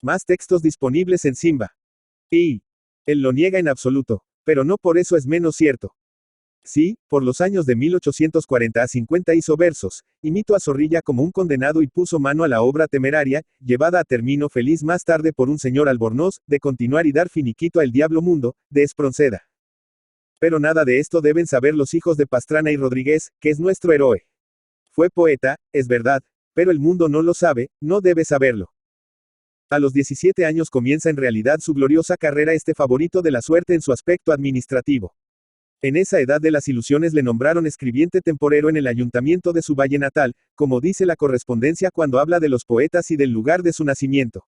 Más textos disponibles en Simba. Y él lo niega en absoluto, pero no por eso es menos cierto. Sí, por los años de 1840 a 50 hizo versos, imitó a Zorrilla como un condenado y puso mano a la obra temeraria, llevada a término feliz más tarde por un señor Albornoz, de continuar y dar finiquito al diablo mundo, de Espronceda. Pero nada de esto deben saber los hijos de Pastrana y Rodríguez, que es nuestro héroe. Fue poeta, es verdad, pero el mundo no lo sabe, no debe saberlo. A los 17 años comienza en realidad su gloriosa carrera este favorito de la suerte en su aspecto administrativo. En esa edad de las ilusiones le nombraron escribiente temporero en el ayuntamiento de su valle natal, como dice la correspondencia cuando habla de los poetas y del lugar de su nacimiento.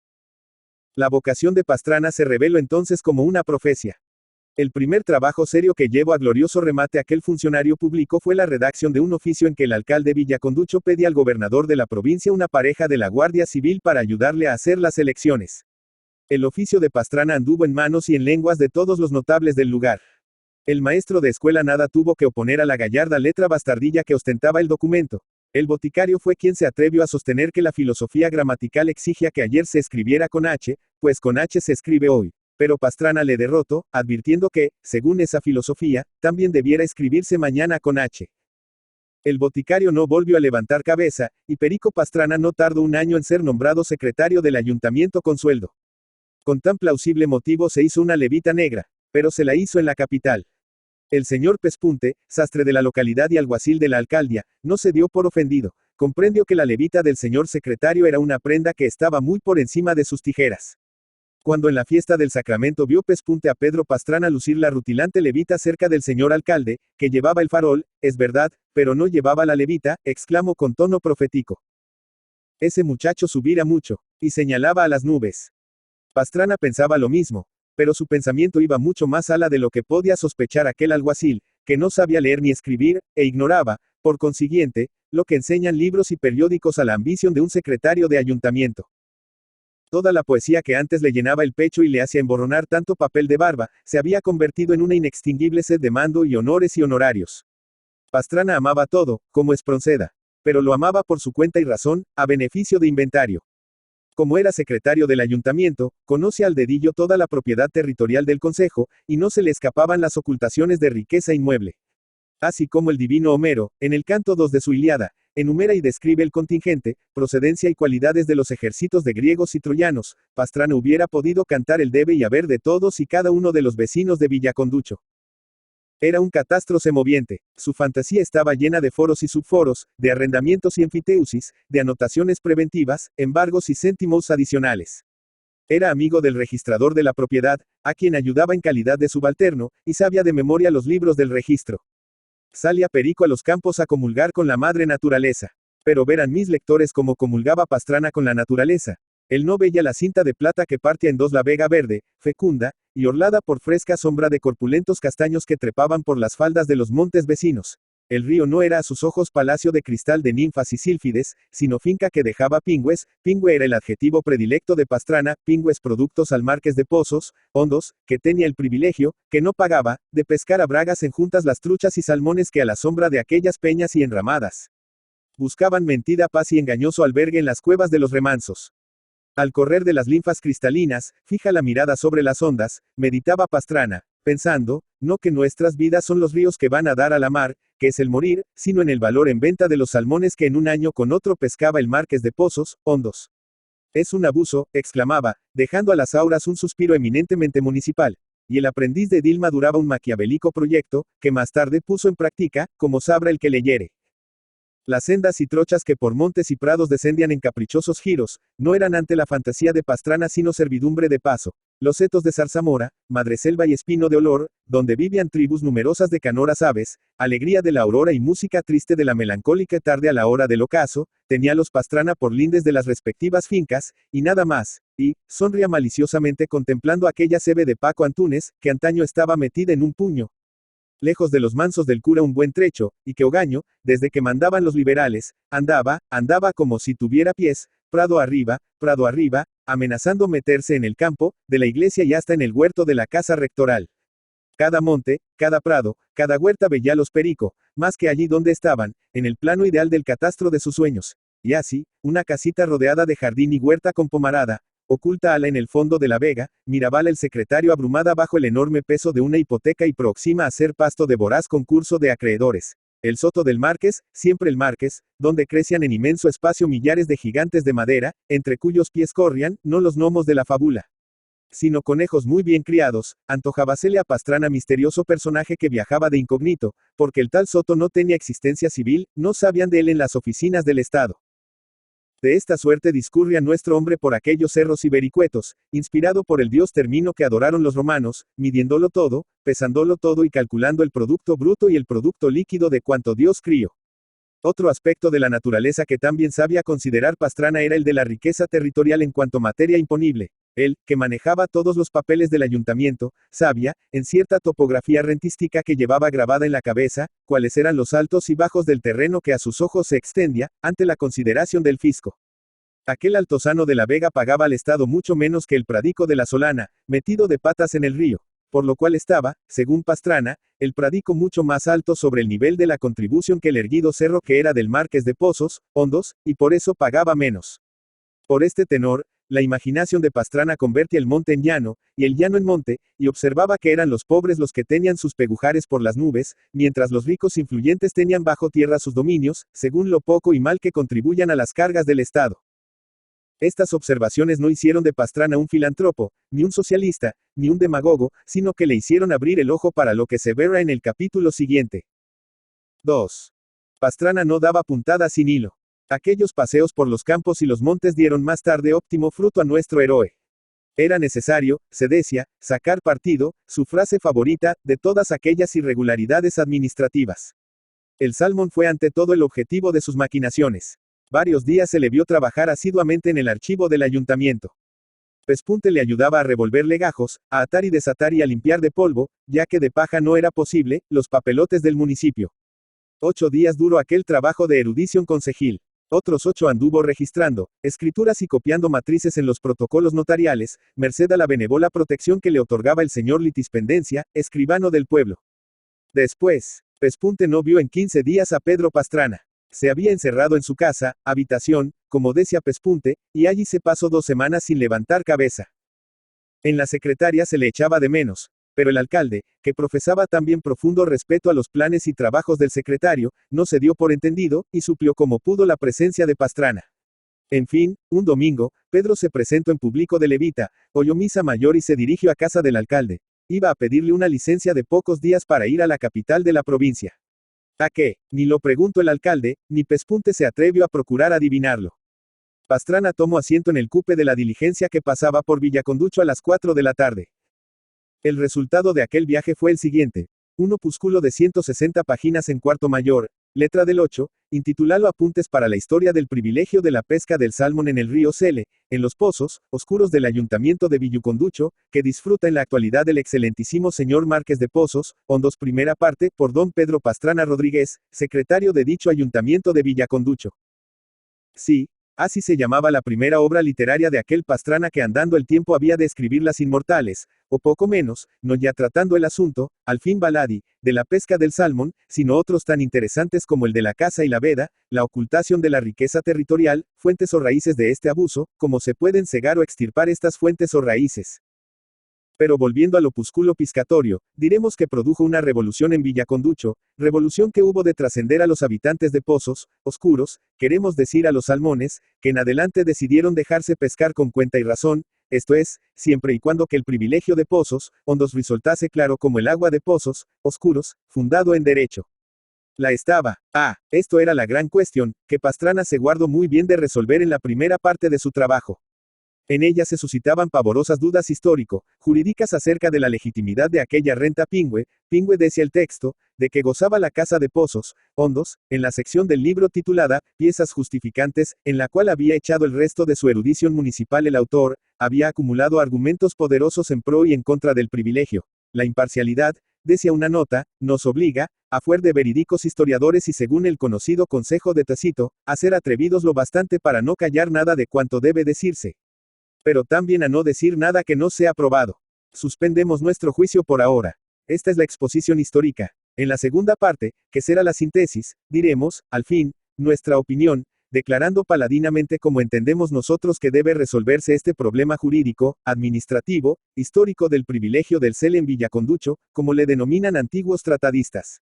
La vocación de Pastrana se reveló entonces como una profecía. El primer trabajo serio que llevó a glorioso remate aquel funcionario público fue la redacción de un oficio en que el alcalde Villaconducho pedía al gobernador de la provincia una pareja de la Guardia Civil para ayudarle a hacer las elecciones. El oficio de Pastrana anduvo en manos y en lenguas de todos los notables del lugar. El maestro de escuela nada tuvo que oponer a la gallarda letra bastardilla que ostentaba el documento. El boticario fue quien se atrevió a sostener que la filosofía gramatical exigía que ayer se escribiera con H, pues con H se escribe hoy. Pero Pastrana le derrotó, advirtiendo que, según esa filosofía, también debiera escribirse mañana con H. El boticario no volvió a levantar cabeza, y Perico Pastrana no tardó un año en ser nombrado secretario del ayuntamiento con sueldo. Con tan plausible motivo se hizo una levita negra, pero se la hizo en la capital. El señor Pespunte, sastre de la localidad y alguacil de la alcaldía, no se dio por ofendido, comprendió que la levita del señor secretario era una prenda que estaba muy por encima de sus tijeras. Cuando en la fiesta del sacramento vio Pespunte a Pedro Pastrana lucir la rutilante levita cerca del señor alcalde, que llevaba el farol, es verdad, pero no llevaba la levita, exclamó con tono profético. Ese muchacho subirá mucho, y señalaba a las nubes. Pastrana pensaba lo mismo, pero su pensamiento iba mucho más allá de lo que podía sospechar aquel alguacil, que no sabía leer ni escribir, e ignoraba, por consiguiente, lo que enseñan libros y periódicos a la ambición de un secretario de ayuntamiento. Toda la poesía que antes le llenaba el pecho y le hacía emborronar tanto papel de barba, se había convertido en una inextinguible sed de mando y honores y honorarios. Pastrana amaba todo, como Espronceda, pero lo amaba por su cuenta y razón, a beneficio de inventario. Como era secretario del ayuntamiento, conoce al dedillo toda la propiedad territorial del concejo, y no se le escapaban las ocultaciones de riqueza inmueble. Así como el divino Homero, en el canto 2 de su Ilíada, enumera y describe el contingente, procedencia y cualidades de los ejércitos de griegos y troyanos, Pastrana hubiera podido cantar el debe y haber de todos y cada uno de los vecinos de Villaconducho. Era un catastro semoviente, su fantasía estaba llena de foros y subforos, de arrendamientos y enfiteusis, de anotaciones preventivas, embargos y céntimos adicionales. Era amigo del registrador de la propiedad, a quien ayudaba en calidad de subalterno, y sabía de memoria los libros del registro. Salía Perico a los campos a comulgar con la madre naturaleza. Pero verán mis lectores cómo comulgaba Pastrana con la naturaleza. Él no veía la cinta de plata que partía en dos la vega verde, fecunda, y orlada por fresca sombra de corpulentos castaños que trepaban por las faldas de los montes vecinos. El río no era a sus ojos palacio de cristal de ninfas y sílfides, sino finca que dejaba pingües. Pingüe era el adjetivo predilecto de Pastrana, pingües productos al marques de pozos, hondos, que tenía el privilegio, que no pagaba, de pescar a bragas en juntas las truchas y salmones que a la sombra de aquellas peñas y enramadas buscaban mentida paz y engañoso albergue en las cuevas de los remansos. Al correr de las linfas cristalinas, fija la mirada sobre las ondas, meditaba Pastrana, pensando, no que nuestras vidas son los ríos que van a dar a la mar, que es el morir, sino en el valor en venta de los salmones que en un año con otro pescaba el marques de pozos, hondos. Es un abuso, exclamaba, dejando a las auras un suspiro eminentemente municipal. Y el aprendiz de Dilma duraba un maquiavélico proyecto, que más tarde puso en práctica, como sabrá el que leyere. Las sendas y trochas que por montes y prados descendían en caprichosos giros, no eran ante la fantasía de Pastrana sino servidumbre de paso. Los setos de zarzamora, madreselva y espino de olor, donde vivían tribus numerosas de canoras aves, alegría de la aurora y música triste de la melancólica tarde a la hora del ocaso, tenía los Pastrana por lindes de las respectivas fincas, y nada más, y, sonría maliciosamente contemplando aquella sebe de Paco Antúnez, que antaño estaba metida en un puño. Lejos de los mansos del cura un buen trecho, y que Ogaño, desde que mandaban los liberales, andaba como si tuviera pies, prado arriba, amenazando meterse en el campo, de la iglesia y hasta en el huerto de la casa rectoral. Cada monte, cada prado, cada huerta veía los Perico, más que allí donde estaban, en el plano ideal del catastro de sus sueños. Y así, una casita rodeada de jardín y huerta con pomarada, oculta ala en el fondo de la vega, Mirabal el secretario abrumada bajo el enorme peso de una hipoteca y próxima a ser pasto de voraz concurso de acreedores. El soto del Marqués, siempre el Marqués, donde crecían en inmenso espacio millares de gigantes de madera, entre cuyos pies corrían, no los gnomos de la fábula, sino conejos muy bien criados, antojábasele a Pastrana misterioso personaje que viajaba de incógnito, porque el tal soto no tenía existencia civil, no sabían de él en las oficinas del Estado. De esta suerte discurría nuestro hombre por aquellos cerros y vericuetos, inspirado por el dios Termino que adoraron los romanos, midiéndolo todo, pesándolo todo y calculando el producto bruto y el producto líquido de cuanto Dios crió. Otro aspecto de la naturaleza que también sabía considerar Pastrana era el de la riqueza territorial en cuanto materia imponible. Él, que manejaba todos los papeles del ayuntamiento, sabía, en cierta topografía rentística que llevaba grabada en la cabeza, cuáles eran los altos y bajos del terreno que a sus ojos se extendía, ante la consideración del fisco. Aquel altozano de la Vega pagaba al Estado mucho menos que el pradico de la Solana, metido de patas en el río, por lo cual estaba, según Pastrana, el pradico mucho más alto sobre el nivel de la contribución que el erguido cerro que era del Marqués de Pozos, Hondos, y por eso pagaba menos. Por este tenor, la imaginación de Pastrana convertía el monte en llano, y el llano en monte, y observaba que eran los pobres los que tenían sus pegujares por las nubes, mientras los ricos influyentes tenían bajo tierra sus dominios, según lo poco y mal que contribuyan a las cargas del Estado. Estas observaciones no hicieron de Pastrana un filántropo, ni un socialista, ni un demagogo, sino que le hicieron abrir el ojo para lo que se verá en el capítulo siguiente. 2. Pastrana no daba puntada sin hilo. Aquellos paseos por los campos y los montes dieron más tarde óptimo fruto a nuestro héroe. Era necesario, se decía, sacar partido, su frase favorita, de todas aquellas irregularidades administrativas. El Salmón fue ante todo el objetivo de sus maquinaciones. Varios días se le vio trabajar asiduamente en el archivo del ayuntamiento. Pespunte le ayudaba a revolver legajos, a atar y desatar y a limpiar de polvo, ya que de paja no era posible, los papelotes del municipio. 8 días duró aquel trabajo de erudición concejil. Otros 8 anduvo registrando escrituras y copiando matrices en los protocolos notariales, merced a la benévola protección que le otorgaba el señor Litispendencia, escribano del pueblo. Después, Pespunte no vio en 15 días a Pedro Pastrana. Se había encerrado en su casa, habitación, como decía Pespunte, y allí se pasó 2 semanas sin levantar cabeza. En la secretaria se le echaba de menos, pero el alcalde, que profesaba también profundo respeto a los planes y trabajos del secretario, no se dio por entendido, y suplió como pudo la presencia de Pastrana. En fin, un domingo, Pedro se presentó en público de levita, oyó misa mayor y se dirigió a casa del alcalde. Iba a pedirle una licencia de pocos días para ir a la capital de la provincia. ¿A qué? Ni lo preguntó el alcalde, ni Pespunte se atrevió a procurar adivinarlo. Pastrana tomó asiento en el cupe de la diligencia que pasaba por Villaconducho a las 4 de la tarde. El resultado de aquel viaje fue el siguiente. Un opúsculo de 160 páginas en cuarto mayor, letra del 8, intitulado Apuntes para la historia del privilegio de la pesca del salmón en el río Sele, en los pozos oscuros del ayuntamiento de Villaconducho, que disfruta en la actualidad el excelentísimo señor Marqués de Pozos, Hondos, primera parte, por don Pedro Pastrana Rodríguez, secretario de dicho ayuntamiento de Villaconducho. Sí, así se llamaba la primera obra literaria de aquel Pastrana que andando el tiempo había de escribir Las Inmortales, o poco menos, no ya tratando el asunto, al fin baladí, de la pesca del salmón, sino otros tan interesantes como el de la caza y la veda, la ocultación de la riqueza territorial, fuentes o raíces de este abuso, cómo se pueden cegar o extirpar estas fuentes o raíces. Pero volviendo al opúsculo piscatorio, diremos que produjo una revolución en Villaconducho, revolución que hubo de trascender a los habitantes de pozos oscuros, queremos decir a los salmones, que en adelante decidieron dejarse pescar con cuenta y razón, esto es, siempre y cuando que el privilegio de pozos hondos resultase claro como el agua de pozos oscuros, fundado en derecho. La estaba. Esto era la gran cuestión, que Pastrana se guardó muy bien de resolver en la primera parte de su trabajo. En ella se suscitaban pavorosas dudas histórico-jurídicas acerca de la legitimidad de aquella renta pingüe decía el texto, de que gozaba la casa de Pozos Hondos, en la sección del libro titulada Piezas justificantes, en la cual había echado el resto de su erudición municipal el autor, había acumulado argumentos poderosos en pro y en contra del privilegio. La imparcialidad, decía una nota, nos obliga, a fuer de verídicos historiadores y según el conocido consejo de Tácito, a ser atrevidos lo bastante para no callar nada de cuanto debe decirse, pero también a no decir nada que no sea probado. Suspendemos nuestro juicio por ahora. Esta es la exposición histórica. En la segunda parte, que será la síntesis, diremos, al fin, nuestra opinión, declarando paladinamente como entendemos nosotros que debe resolverse este problema jurídico, administrativo, histórico del privilegio del cel en Villaconducho, como le denominan antiguos tratadistas.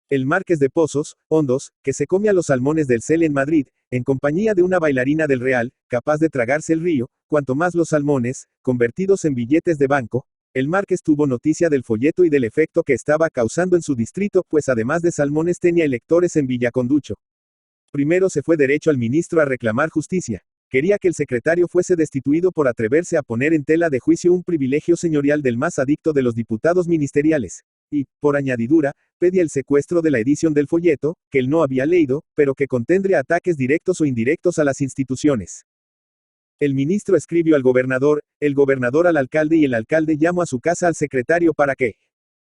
El Marqués de Pozos, Hondos, que se come a los salmones del cel en Madrid, en compañía de una bailarina del Real, capaz de tragarse el río, cuanto más los salmones, convertidos en billetes de banco. El Marqués tuvo noticia del folleto y del efecto que estaba causando en su distrito, pues además de salmones tenía electores en Villaconducho. Primero se fue derecho al ministro a reclamar justicia. Quería que el secretario fuese destituido por atreverse a poner en tela de juicio un privilegio señorial del más adicto de los diputados ministeriales. Y, por añadidura, pedía el secuestro de la edición del folleto, que él no había leído, pero que contendría ataques directos o indirectos a las instituciones. El ministro escribió al gobernador, el gobernador al alcalde y el alcalde llamó a su casa al secretario para que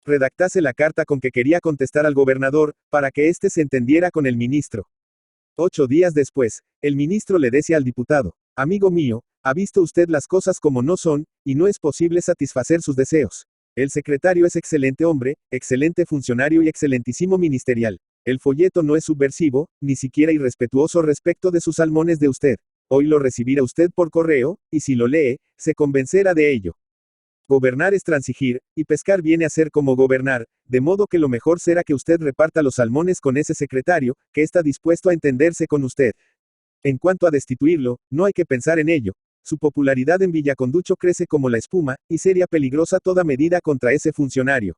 redactase la carta con que quería contestar al gobernador, para que éste se entendiera con el ministro. 8 días después, el ministro le decía al diputado: amigo mío, ha visto usted las cosas como no son, y no es posible satisfacer sus deseos. El secretario es excelente hombre, excelente funcionario y excelentísimo ministerial. El folleto no es subversivo, ni siquiera irrespetuoso respecto de sus salmones de usted. Hoy lo recibirá usted por correo, y si lo lee, se convencerá de ello. Gobernar es transigir, y pescar viene a ser como gobernar, de modo que lo mejor será que usted reparta los salmones con ese secretario, que está dispuesto a entenderse con usted. En cuanto a destituirlo, no hay que pensar en ello. Su popularidad en Villaconducho crece como la espuma, y sería peligrosa toda medida contra ese funcionario.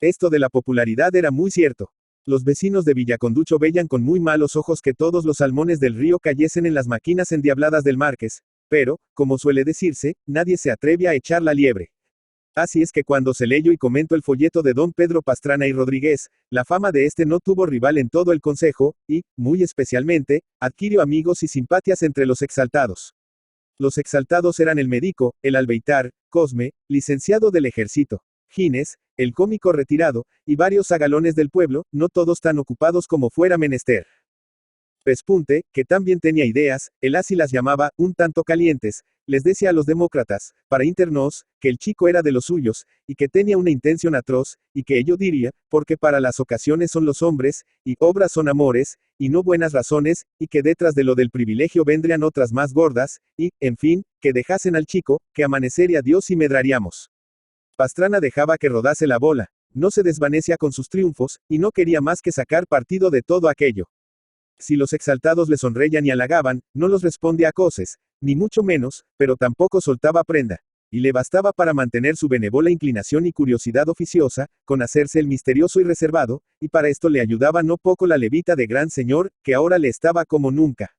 Esto de la popularidad era muy cierto. Los vecinos de Villaconducho veían con muy malos ojos que todos los salmones del río cayesen en las máquinas endiabladas del Marqués, pero, como suele decirse, nadie se atreve a echar la liebre. Así es que cuando se leyó y comentó el folleto de don Pedro Pastrana y Rodríguez, la fama de este no tuvo rival en todo el consejo, y, muy especialmente, adquirió amigos y simpatias entre los exaltados. Los exaltados eran el médico, el albeitar, Cosme, licenciado del ejército, Gines, el cómico retirado, y varios zagalones del pueblo, no todos tan ocupados como fuera menester. Pespunte, que también tenía ideas, él así las llamaba, un tanto calientes, les decía a los demócratas, para internos, que el chico era de los suyos, y que tenía una intención atroz, y que ello diría, porque para las ocasiones son los hombres, y obras son amores, y no buenas razones, y que detrás de lo del privilegio vendrían otras más gordas, y, en fin, que dejasen al chico, que amanecería Dios y medraríamos. Pastrana dejaba que rodase la bola, no se desvanecía con sus triunfos, y no quería más que sacar partido de todo aquello. Si los exaltados le sonreían y halagaban, no los respondía a coces, ni mucho menos, pero tampoco soltaba prenda. Y le bastaba para mantener su benévola inclinación y curiosidad oficiosa, con hacerse el misterioso y reservado, y para esto le ayudaba no poco la levita de gran señor, que ahora le estaba como nunca.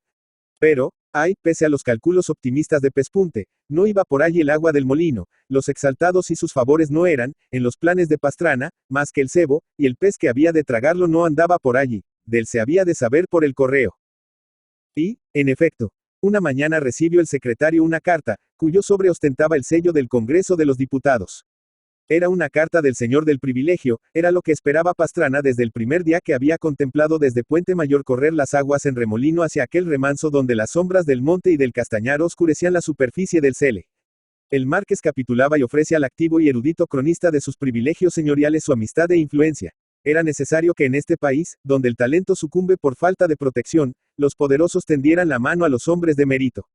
Pero, ay, pese a los cálculos optimistas de Pespunte, no iba por allí el agua del molino, los exaltados y sus favores no eran, en los planes de Pastrana, más que el cebo, y el pez que había de tragarlo no andaba por allí. Del se había de saber por el correo. Y, en efecto, una mañana recibió el secretario una carta, cuyo sobre ostentaba el sello del Congreso de los Diputados. Era una carta del señor del privilegio, era lo que esperaba Pastrana desde el primer día que había contemplado desde Puente Mayor correr las aguas en remolino hacia aquel remanso donde las sombras del monte y del castañar oscurecían la superficie del Cele. El Marqués capitulaba y ofrece al activo y erudito cronista de sus privilegios señoriales su amistad e influencia. Era necesario que en este país, donde el talento sucumbe por falta de protección, los poderosos tendieran la mano a los hombres de mérito.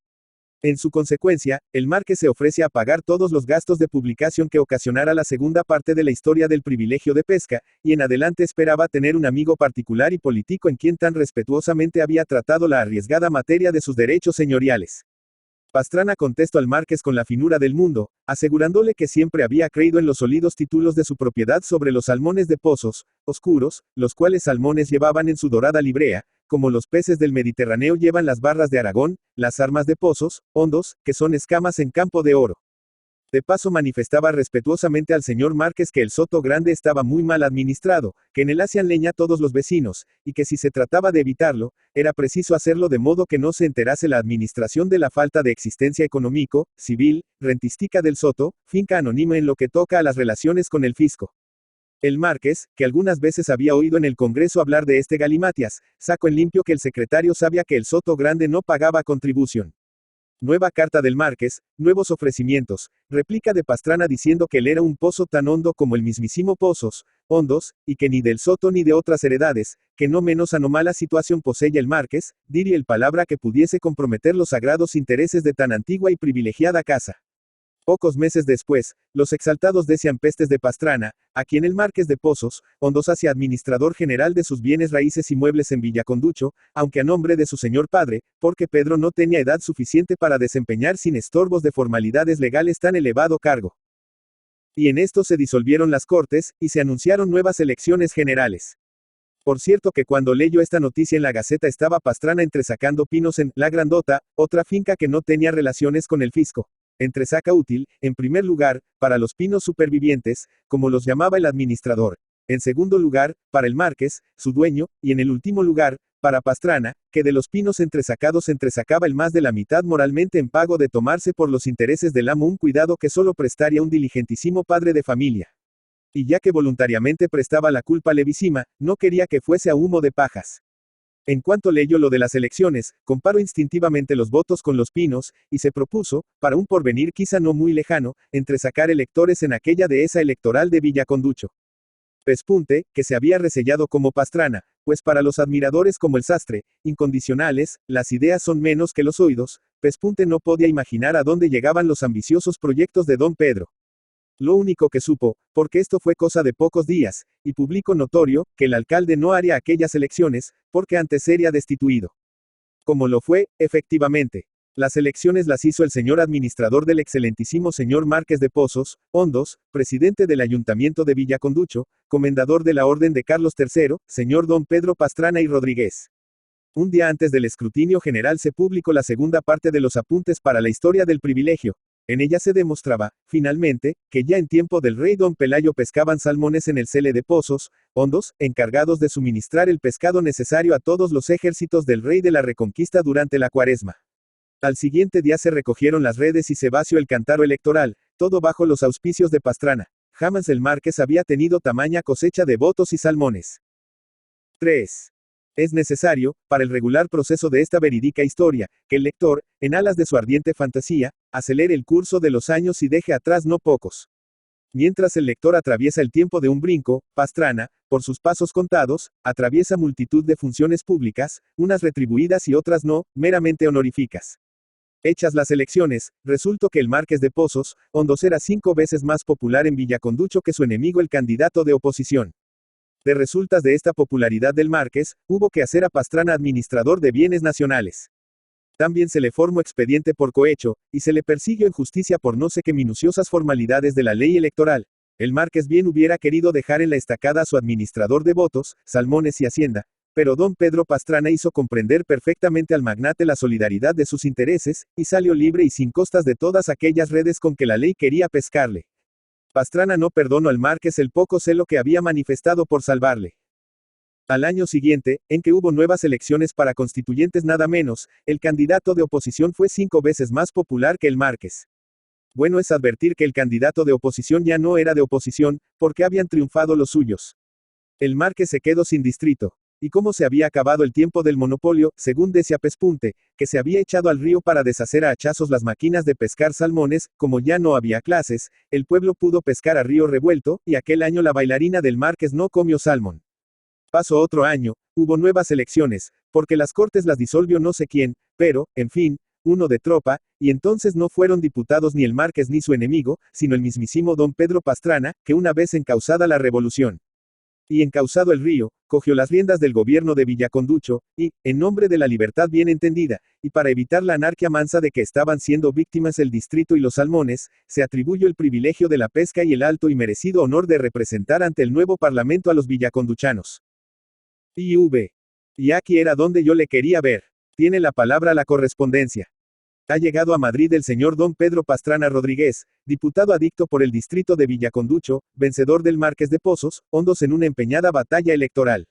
En su consecuencia, el Marqués se ofrece a pagar todos los gastos de publicación que ocasionara la segunda parte de la historia del privilegio de pesca, y en adelante esperaba tener un amigo particular y político en quien tan respetuosamente había tratado la arriesgada materia de sus derechos señoriales. Pastrana contestó al Marqués con la finura del mundo, asegurándole que siempre había creído en los sólidos títulos de su propiedad sobre los salmones de Pozos, oscuros, los cuales salmones llevaban en su dorada librea, como los peces del Mediterráneo llevan las barras de Aragón, las armas de Pozos, Hondos, que son escamas en campo de oro. De paso manifestaba respetuosamente al señor Marqués que el Soto Grande estaba muy mal administrado, que en él hacían leña todos los vecinos, y que si se trataba de evitarlo, era preciso hacerlo de modo que no se enterase la administración de la falta de existencia económico, civil, rentística del Soto, finca anónima en lo que toca a las relaciones con el fisco. El Marqués, que algunas veces había oído en el Congreso hablar de este galimatias, sacó en limpio que el secretario sabía que el Soto Grande no pagaba contribución. Nueva carta del Marqués, nuevos ofrecimientos, réplica de Pastrana diciendo que él era un pozo tan hondo como el mismísimo Pozos, hondos, y que ni del soto ni de otras heredades, que no menos anómala situación poseye el marqués, diri el palabra que pudiese comprometer los sagrados intereses de tan antigua y privilegiada casa. Pocos meses después, los exaltados decían pestes de Pastrana, a quien el marqués de Pozos, Hondos hacía administrador general de sus bienes raíces y muebles en Villaconducho, aunque a nombre de su señor padre, porque Pedro no tenía edad suficiente para desempeñar sin estorbos de formalidades legales tan elevado cargo. Y en esto se disolvieron las cortes, y se anunciaron nuevas elecciones generales. Por cierto que cuando leyó esta noticia en la Gaceta estaba Pastrana entresacando pinos en La Grandota, otra finca que no tenía relaciones con el fisco. Entresaca útil, en primer lugar, para los pinos supervivientes, como los llamaba el administrador. En segundo lugar, para el marqués, su dueño, y en el último lugar, para Pastrana, que de los pinos entresacados entresacaba el más de la mitad moralmente en pago de tomarse por los intereses del amo un cuidado que solo prestaría un diligentísimo padre de familia. Y ya que voluntariamente prestaba la culpa levísima, no quería que fuese a humo de pajas. En cuanto leyó lo de las elecciones, comparó instintivamente los votos con los pinos, y se propuso, para un porvenir quizá no muy lejano, entresacar electores en aquella dehesa electoral de Villaconducho. Pespunte, que se había resellado como Pastrana, pues para los admiradores como el sastre, incondicionales, las ideas son menos que los oídos, Pespunte no podía imaginar a dónde llegaban los ambiciosos proyectos de don Pedro. Lo único que supo, porque esto fue cosa de pocos días, y público notorio, que el alcalde no haría aquellas elecciones, porque antes sería destituido. Como lo fue, efectivamente. Las elecciones las hizo el señor administrador del excelentísimo señor Márquez de Pozos, Hondos, presidente del Ayuntamiento de Villaconducho, comendador de la Orden de Carlos III, señor don Pedro Pastrana y Rodríguez. Un día antes del escrutinio general se publicó la segunda parte de los apuntes para la historia del privilegio. En ella se demostraba, finalmente, que ya en tiempo del rey don Pelayo pescaban salmones en el cele de Pozos, Hondos, encargados de suministrar el pescado necesario a todos los ejércitos del rey de la Reconquista durante la Cuaresma. Al siguiente día se recogieron las redes y se vació el cántaro electoral, todo bajo los auspicios de Pastrana. Jamás el marqués había tenido tamaña cosecha de votos y salmones. 3. Es necesario, para el regular proceso de esta verídica historia, que el lector, en alas de su ardiente fantasía, acelere el curso de los años y deje atrás no pocos. Mientras el lector atraviesa el tiempo de un brinco, Pastrana, por sus pasos contados, atraviesa multitud de funciones públicas, unas retribuidas y otras no, meramente honoríficas. Hechas las elecciones, resultó que el marqués de Pozos, Hondos era 5 veces más popular en Villaconducho que su enemigo el candidato de oposición. De resultas de esta popularidad del marqués, hubo que hacer a Pastrana administrador de bienes nacionales. También se le formó expediente por cohecho, y se le persiguió en justicia por no sé qué minuciosas formalidades de la ley electoral. El marqués bien hubiera querido dejar en la estacada a su administrador de votos, salmones y hacienda, pero don Pedro Pastrana hizo comprender perfectamente al magnate la solidaridad de sus intereses, y salió libre y sin costas de todas aquellas redes con que la ley quería pescarle. Pastrana no perdonó al marqués el poco celo que había manifestado por salvarle. Al año siguiente, en que hubo nuevas elecciones para constituyentes nada menos, el candidato de oposición fue 5 veces más popular que el marqués. Bueno es advertir que el candidato de oposición ya no era de oposición, porque habían triunfado los suyos. El marqués se quedó sin distrito. Y como se había acabado el tiempo del monopolio, según decía Pespunte, que se había echado al río para deshacer a hachazos las máquinas de pescar salmones, como ya no había clases, el pueblo pudo pescar a río revuelto, y aquel año la bailarina del marqués no comió salmón. Pasó otro año, hubo nuevas elecciones, porque las cortes las disolvió no sé quién, pero, en fin, uno de tropa, y entonces no fueron diputados ni el marqués ni su enemigo, sino el mismísimo don Pedro Pastrana, que una vez encausada la revolución, y encausado el río, cogió las riendas del gobierno de Villaconducho, y, en nombre de la libertad bien entendida, y para evitar la anarquía mansa de que estaban siendo víctimas el distrito y los salmones, se atribuyó el privilegio de la pesca y el alto y merecido honor de representar ante el nuevo parlamento a los villaconduchanos. Y aquí era donde yo le quería ver. Tiene la palabra la correspondencia. Ha llegado a Madrid el señor don Pedro Pastrana Rodríguez, diputado adicto por el distrito de Villaconducho, vencedor del marqués de Pozos, Hondos en una empeñada batalla electoral.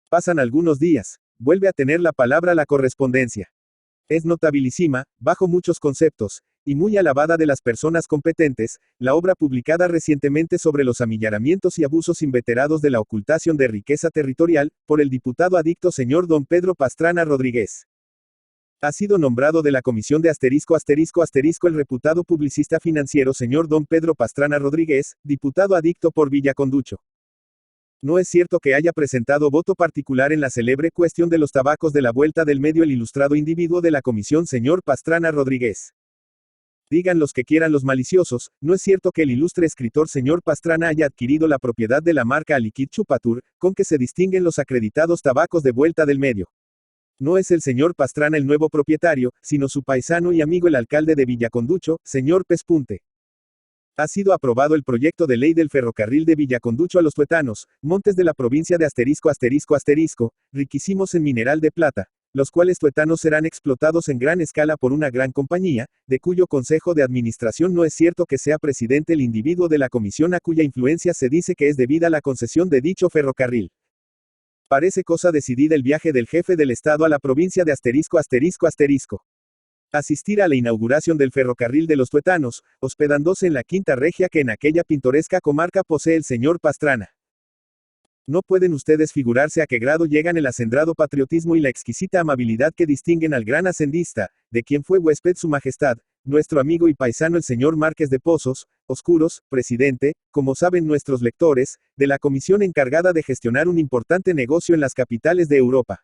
Pasan algunos días, vuelve a tener la palabra la correspondencia. Es notabilísima, bajo muchos conceptos, y muy alabada de las personas competentes, la obra publicada recientemente sobre los amillaramientos y abusos inveterados de la ocultación de riqueza territorial, por el diputado adicto señor don Pedro Pastrana Rodríguez. Ha sido nombrado de la comisión de *** el reputado publicista financiero señor don Pedro Pastrana Rodríguez, diputado adicto por Villaconducho. No es cierto que haya presentado voto particular en la célebre cuestión de los tabacos de la vuelta del medio el ilustrado individuo de la comisión señor Pastrana Rodríguez. Digan los que quieran los maliciosos, no es cierto que el ilustre escritor señor Pastrana haya adquirido la propiedad de la marca Aliquid Chupatur, con que se distinguen los acreditados tabacos de vuelta del medio. No es el señor Pastrana el nuevo propietario, sino su paisano y amigo el alcalde de Villaconducho, señor Pespunte. Ha sido aprobado el proyecto de ley del ferrocarril de Villaconducho a los tuetanos, montes de la provincia de riquísimos en mineral de plata, los cuales tuetanos serán explotados en gran escala por una gran compañía, de cuyo consejo de administración no es cierto que sea presidente el individuo de la comisión a cuya influencia se dice que es debida la concesión de dicho ferrocarril. Parece cosa decidida el viaje del jefe del Estado a la provincia de asistir a la inauguración del ferrocarril de los tuetanos, hospedándose en la quinta regia que en aquella pintoresca comarca posee el señor Pastrana. No pueden ustedes figurarse a qué grado llegan el acendrado patriotismo y la exquisita amabilidad que distinguen al gran hacendista, de quien fue huésped su majestad, nuestro amigo y paisano el señor Márquez de Pozos, Oscuros, presidente, como saben nuestros lectores, de la comisión encargada de gestionar un importante negocio en las capitales de Europa.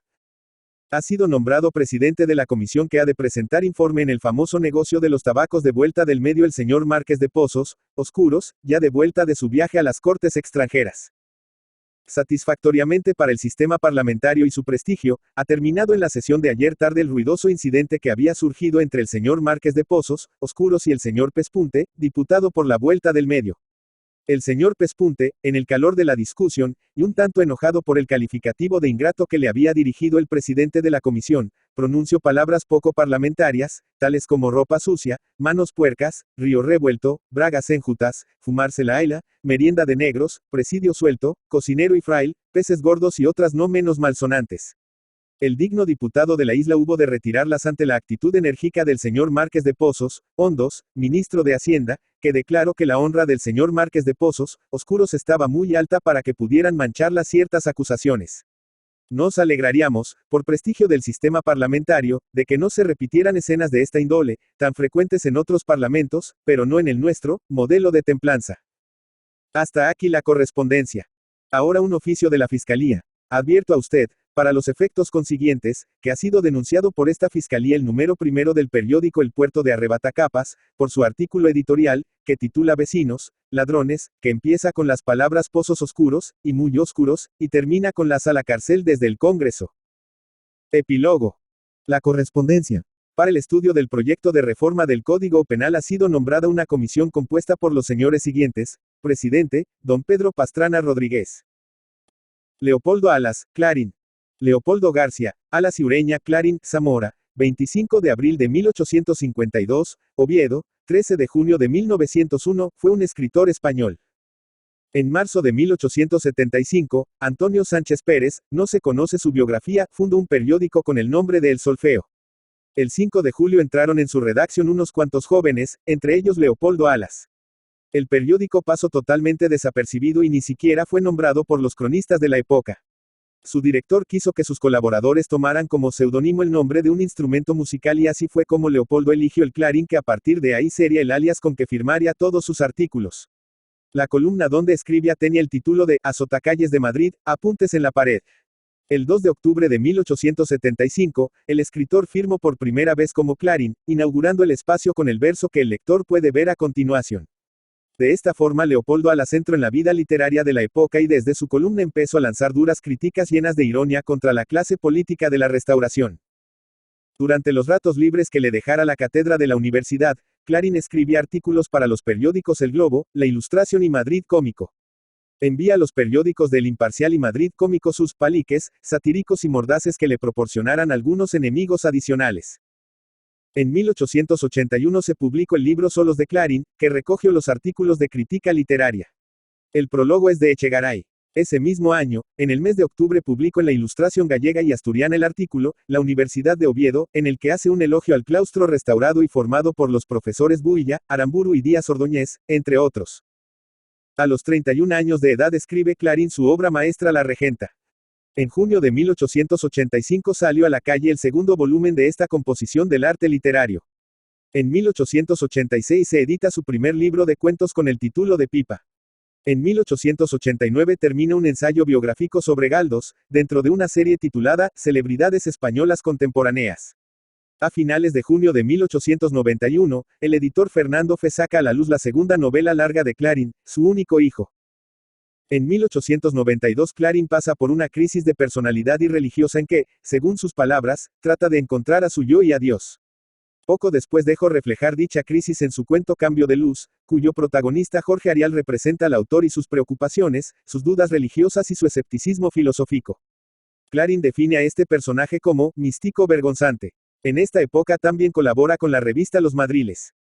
Ha sido nombrado presidente de la comisión que ha de presentar informe en el famoso negocio de los tabacos de vuelta del medio el señor Márquez de Pozos, Oscuros, ya de vuelta de su viaje a las cortes extranjeras. Satisfactoriamente para el sistema parlamentario y su prestigio, ha terminado en la sesión de ayer tarde el ruidoso incidente que había surgido entre el señor Márquez de Pozos, Oscuros y el señor Pespunte, diputado por la vuelta del medio. El señor Pespunte, en el calor de la discusión, y un tanto enojado por el calificativo de ingrato que le había dirigido el presidente de la comisión, pronunció palabras poco parlamentarias, tales como ropa sucia, manos puercas, río revuelto, bragas enjutas, fumarse la aila, merienda de negros, presidio suelto, cocinero y frail, peces gordos y otras no menos malsonantes. El digno diputado de la isla hubo de retirarlas ante la actitud enérgica del señor Márquez de Pozos, Hondos, ministro de Hacienda, que declaró que la honra del señor Márquez de Pozos, Oscuros estaba muy alta para que pudieran mancharla ciertas acusaciones. Nos alegraríamos, por prestigio del sistema parlamentario, de que no se repitieran escenas de esta índole, tan frecuentes en otros parlamentos, pero no en el nuestro, modelo de templanza. Hasta aquí la correspondencia. Ahora un oficio de la Fiscalía. Advierto a usted, para los efectos consiguientes, que ha sido denunciado por esta Fiscalía el número primero del periódico El Puerto de Arrebatacapas, por su artículo editorial, que titula Vecinos, ladrones, que empieza con las palabras pozos oscuros, y muy oscuros, y termina con las a la cárcel desde el Congreso. Epílogo. La correspondencia. Para el estudio del proyecto de reforma del Código Penal ha sido nombrada una comisión compuesta por los señores siguientes: presidente, don Pedro Pastrana Rodríguez. Leopoldo Alas, Clarín. Leopoldo García, Alas y Ureña, Clarín, Zamora, 25 de abril de 1852, Oviedo, 13 de junio de 1901, fue un escritor español. En marzo de 1875, Antonio Sánchez Pérez, no se conoce su biografía, fundó un periódico con el nombre de El Solfeo. El 5 de julio entraron en su redacción unos cuantos jóvenes, entre ellos Leopoldo Alas. El periódico pasó totalmente desapercibido y ni siquiera fue nombrado por los cronistas de la época. Su director quiso que sus colaboradores tomaran como seudónimo el nombre de un instrumento musical y así fue como Leopoldo eligió el Clarín, que a partir de ahí sería el alias con que firmaría todos sus artículos. La columna donde escribía tenía el título de Azotacalles de Madrid, apuntes en la pared. El 2 de octubre de 1875, el escritor firmó por primera vez como Clarín, inaugurando el espacio con el verso que el lector puede ver a continuación. De esta forma Leopoldo Alas entró en la vida literaria de la época y desde su columna empezó a lanzar duras críticas llenas de ironía contra la clase política de la Restauración. Durante los ratos libres que le dejara la cátedra de la universidad, Clarín escribía artículos para los periódicos El Globo, La Ilustración y Madrid Cómico. Envía a los periódicos del Imparcial y Madrid Cómico sus paliques, satíricos y mordaces que le proporcionaran algunos enemigos adicionales. En 1881 se publicó el libro Solos de Clarín, que recogió los artículos de crítica literaria. El prólogo es de Echegaray. Ese mismo año, en el mes de octubre publicó en la Ilustración gallega y asturiana el artículo, La Universidad de Oviedo, en el que hace un elogio al claustro restaurado y formado por los profesores Builla, Aramburu y Díaz Ordóñez, entre otros. A los 31 años de edad escribe Clarín su obra maestra La Regenta. En junio de 1885 salió a la calle el segundo volumen de esta composición del arte literario. En 1886 se edita su primer libro de cuentos con el título de Pipa. En 1889 termina un ensayo biográfico sobre Galdós, dentro de una serie titulada Celebridades Españolas Contemporáneas. A finales de junio de 1891, el editor Fernando Fe saca a la luz la segunda novela larga de Clarín, Su único hijo. En 1892 Clarín pasa por una crisis de personalidad y religiosa en que, según sus palabras, trata de encontrar a su yo y a Dios. Poco después dejó reflejar dicha crisis en su cuento Cambio de Luz, cuyo protagonista Jorge Arial representa al autor y sus preocupaciones, sus dudas religiosas y su escepticismo filosófico. Clarín define a este personaje como místico vergonzante. En esta época también colabora con la revista Los Madriles.